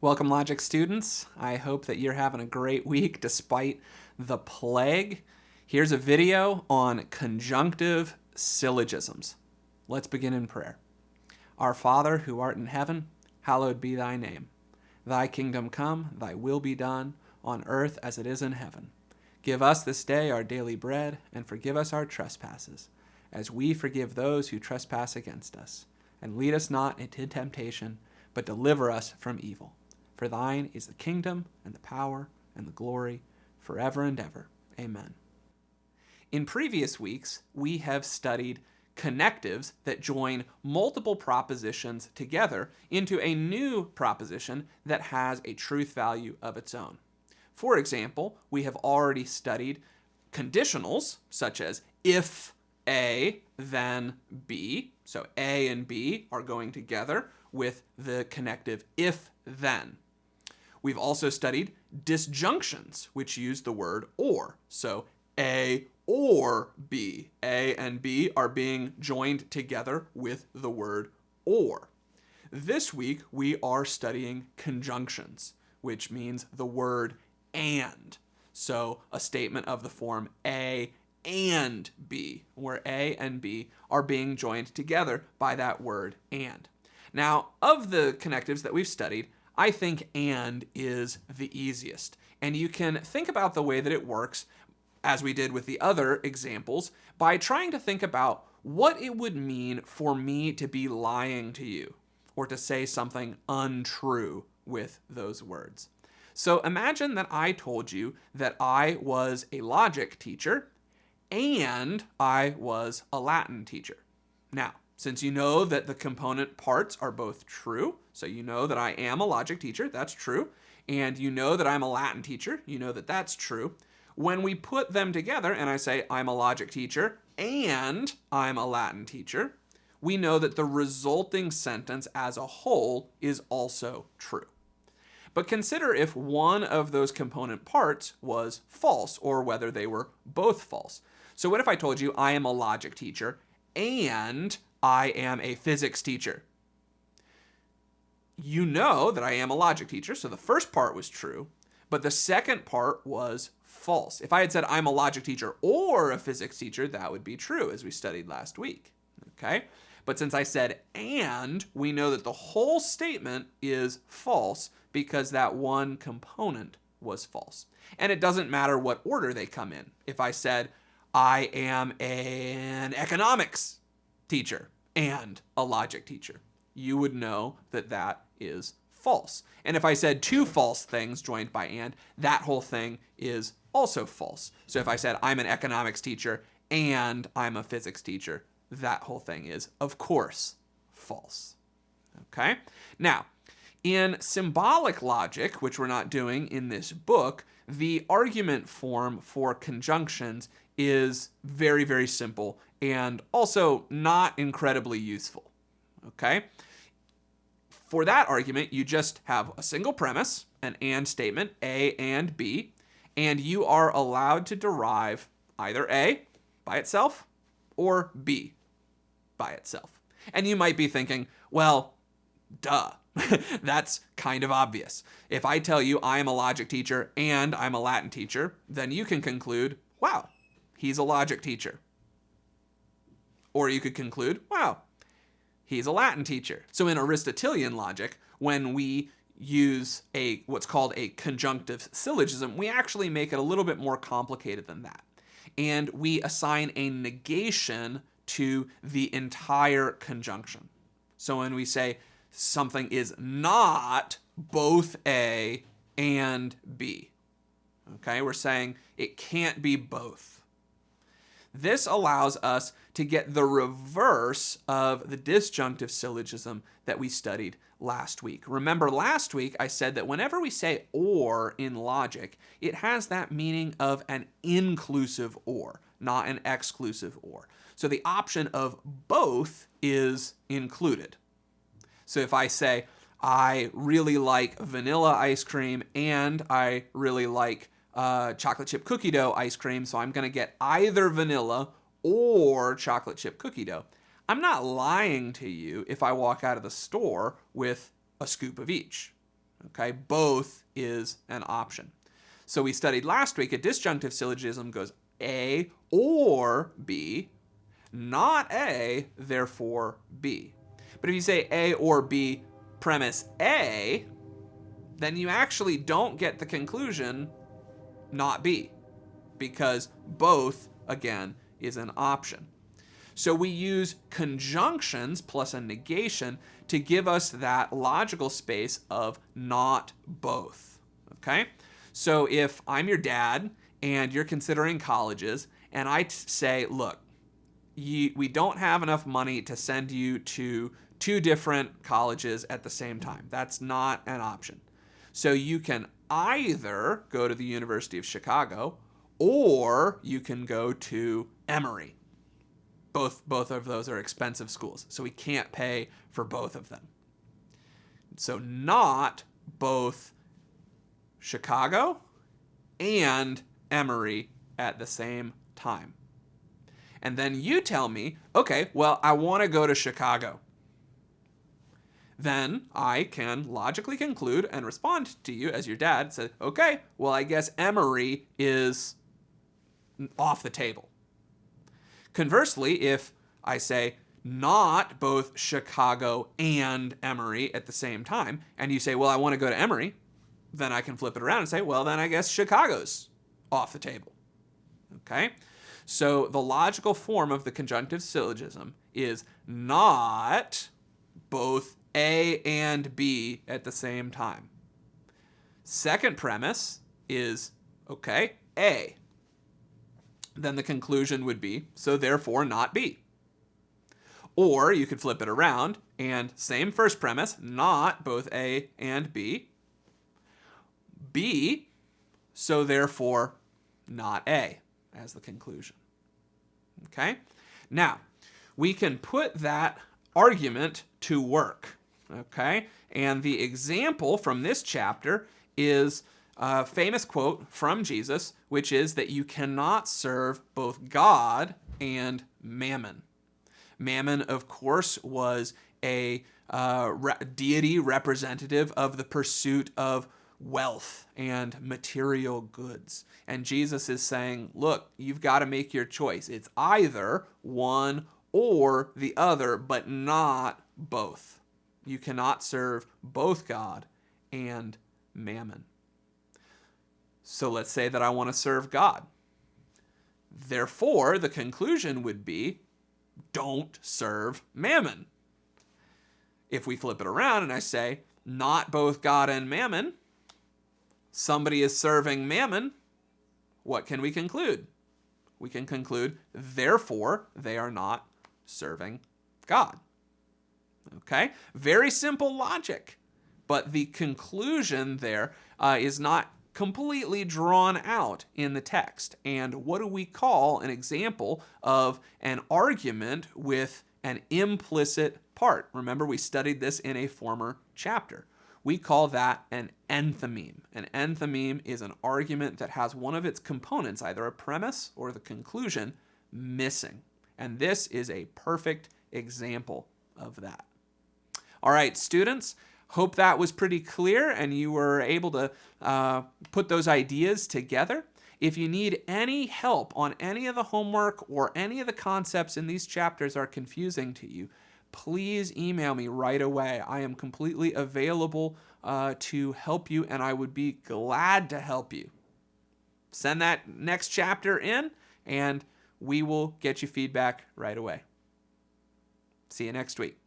Welcome, Logic students. I hope that you're having a great week despite the plague. Here's a video on conjunctive syllogisms. Let's begin in prayer. Our Father, who art in heaven, hallowed be thy name. Thy kingdom come, thy will be done, on earth as it is in heaven. Give us this day our daily bread, and forgive us our trespasses, as we forgive those who trespass against us. And lead us not into temptation, but deliver us from evil. For thine is the kingdom, and the power, and the glory, forever and ever. Amen. In previous weeks, we have studied connectives that join multiple propositions together into a new proposition that has a truth value of its own. For example, we have already studied conditionals, such as if A, then B. So A and B are going together with the connective if, then. We've also studied disjunctions, which use the word or. So A or B. A and B are being joined together with the word or. This week, we are studying conjunctions, which means the word and. So a statement of the form A and B, where A and B are being joined together by that word and. Now, of the connectives that we've studied, I think and is the easiest. And you can think about the way that it works, as we did with the other examples, by trying to think about what it would mean for me to be lying to you, or to say something untrue with those words. So imagine that I told you that I was a logic teacher and I was a Latin teacher. Now, since you know that the component parts are both true, so you know that I am a logic teacher, that's true, and you know that I'm a Latin teacher, you know that that's true. When we put them together and I say I'm a logic teacher and I'm a Latin teacher, we know that the resulting sentence as a whole is also true. But consider if one of those component parts was false, or whether they were both false. So what if I told you I am a logic teacher and I am a physics teacher? You know that I am a logic teacher, so the first part was true, but the second part was false. If I had said I'm a logic teacher or a physics teacher, that would be true, as we studied last week. Okay? But since I said and, we know that the whole statement is false because that one component was false. And it doesn't matter what order they come in. If I said I am an economics teacher and a logic teacher, you would know that that is false. And if I said two false things joined by and, that whole thing is also false. So if I said I'm an economics teacher and I'm a physics teacher, that whole thing is, of course, false. Okay? Now, in symbolic logic, which we're not doing in this book, the argument form for conjunctions is very, very simple and also not incredibly useful. Okay? For that argument, you just have a single premise, an and statement, A and B, and you are allowed to derive either A by itself or B by itself. And you might be thinking, well, duh. That's kind of obvious. If I tell you I am a logic teacher and I'm a Latin teacher, then you can conclude, wow, he's a logic teacher. Or you could conclude, wow, he's a Latin teacher. So in Aristotelian logic, when we use what's called a conjunctive syllogism, we actually make it a little bit more complicated than that. And we assign a negation to the entire conjunction. So when we say something is not both A and B, okay, we're saying it can't be both. This allows us to get the reverse of the disjunctive syllogism that we studied last week. Remember, last week I said that whenever we say or in logic, it has that meaning of an inclusive or, not an exclusive or. So the option of both is included. So if I say, I really like vanilla ice cream and I really like chocolate chip cookie dough ice cream, so I'm going to get either vanilla or chocolate chip cookie dough. I'm not lying to you if I walk out of the store with a scoop of each. Okay, both is an option. So we studied last week a disjunctive syllogism goes A or B, not A, therefore B. But if you say A or B, premise A, then you actually don't get the conclusion not B, because both, again, is an option. So we use conjunctions plus a negation to give us that logical space of not both. Okay? So if I'm your dad and you're considering colleges, and I say, look, we don't have enough money to send you to 2 different colleges at the same time. That's not an option. So you can either go to the University of Chicago or you can go to Emory. Both of those are expensive schools, so we can't pay for both of them. So not both Chicago and Emory at the same time. And then you tell me, okay, well, I want to go to Chicago. Then I can logically conclude and respond to you as your dad, say, okay, well, I guess Emory is off the table. Conversely, if I say not both Chicago and Emory at the same time, and you say, well, I want to go to Emory, then I can flip it around and say, well, then I guess Chicago's off the table. Okay? So the logical form of the conjunctive syllogism is not both A and B at the same time. Second premise is, okay, A. Then the conclusion would be, so therefore not B. Or you could flip it around and same first premise, not both A and B. B, so therefore not A as the conclusion. Okay? Now, we can put that argument to work. Okay? And the example from this chapter is a famous quote from Jesus, which is that you cannot serve both God and mammon. Mammon, of course, was a deity representative of the pursuit of wealth and material goods. And Jesus is saying, look, you've got to make your choice. It's either one or the other, but not both. You cannot serve both God and mammon. So let's say that I want to serve God. Therefore, the conclusion would be, don't serve mammon. If we flip it around and I say, not both God and mammon, somebody is serving mammon, what can we conclude? We can conclude, therefore, they are not serving God. Okay? Very simple logic. But the conclusion there is not completely drawn out in the text. And what do we call an example of an argument with an implicit part? Remember, we studied this in a former chapter. We call that an enthymeme. An enthymeme is an argument that has one of its components, either a premise or the conclusion, missing. And this is a perfect example of that. All right, students, hope that was pretty clear and you were able to put those ideas together. If you need any help on any of the homework or any of the concepts in these chapters are confusing to you, please email me right away. I am completely available to help you, and I would be glad to help you. Send that next chapter in, and we will get you feedback right away. See you next week.